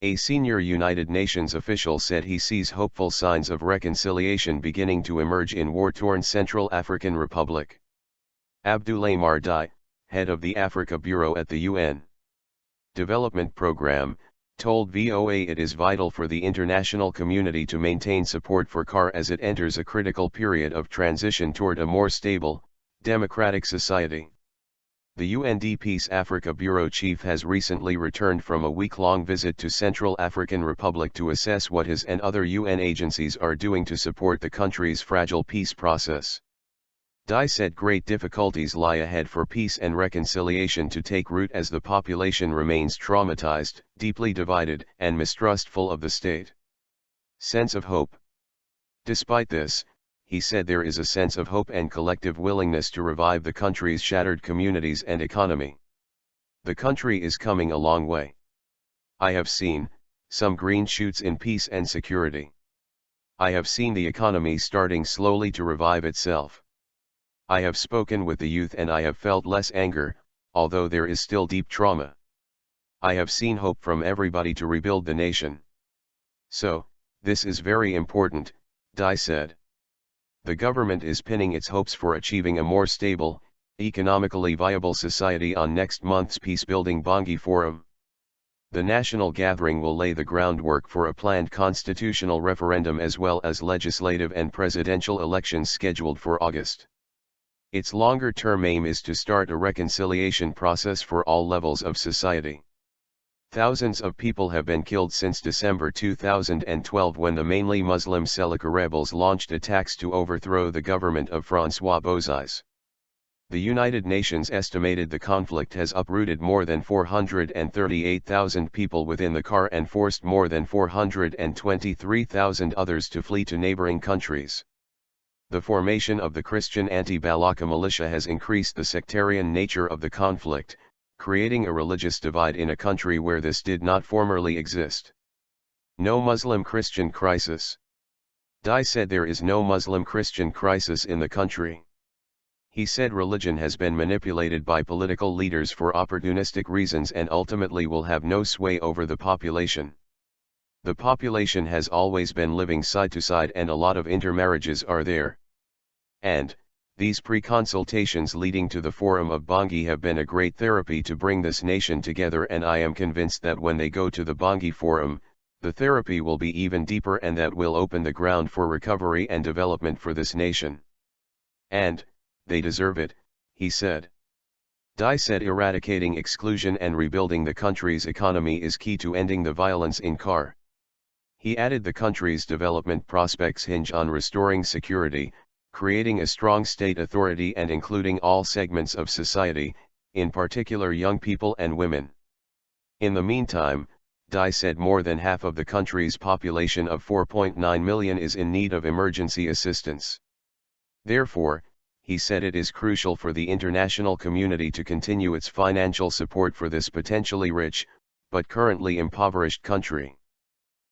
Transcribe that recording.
A senior United Nations official said he sees hopeful signs of reconciliation beginning to emerge in war-torn Central African Republic. Abdoulaye Mar Dieye, head of the Africa Bureau at the UN Development Programme, told VOA it is vital for the international community to maintain support for CAR as it enters a critical period of transition toward a more stable, democratic society. The UNDP's Africa Bureau chief has recently returned from a week-long visit to Central African Republic to assess what his and other UN agencies are doing to support the country's fragile peace process. Dieye said great difficulties lie ahead for peace and reconciliation to take root as the population remains traumatized, deeply divided, and mistrustful of the state. Sense of hope. Despite this, he said there is a sense of hope and collective willingness to revive the country's shattered communities and economy. The country is coming a long way. I have seen some green shoots in peace and security. I have seen the economy starting slowly to revive itself. I have spoken with the youth and I have felt less anger, although there is still deep trauma. I have seen hope from everybody to rebuild the nation. So, this is very important, Dieye said. The government is pinning its hopes for achieving a more stable, economically viable society on next month's Peacebuilding Bangui Forum. The national gathering will lay the groundwork for a planned constitutional referendum as well as legislative and presidential elections scheduled for August. Its longer-term aim is to start a reconciliation process for all levels of society. Thousands of people have been killed since December 2012 when the mainly Muslim Seleka rebels launched attacks to overthrow the government of François Bozize. The United Nations estimated the conflict has uprooted more than 438,000 people within the CAR and forced more than 423,000 others to flee to neighboring countries. The formation of the Christian anti-Balaka militia has increased the sectarian nature of the conflict, creating a religious divide in a country where this did not formerly exist. No Muslim-Christian crisis. Dieye said there is no Muslim-Christian crisis in the country. He said religion has been manipulated by political leaders for opportunistic reasons and ultimately will have no sway over the population. The population has always been living side to side and a lot of intermarriages are there. And, these pre-consultations leading to the Forum of Bangui have been a great therapy to bring this nation together, and I am convinced that when they go to the Bangui Forum, the therapy will be even deeper and that will open the ground for recovery and development for this nation. And, they deserve it, he said. Dieye said eradicating exclusion and rebuilding the country's economy is key to ending the violence in CAR. He added the country's development prospects hinge on restoring security, creating a strong state authority and including all segments of society, in particular young people and women. In the meantime, Dieye said more than half of the country's population of 4.9 million is in need of emergency assistance. Therefore, he said it is crucial for the international community to continue its financial support for this potentially rich, but currently impoverished country.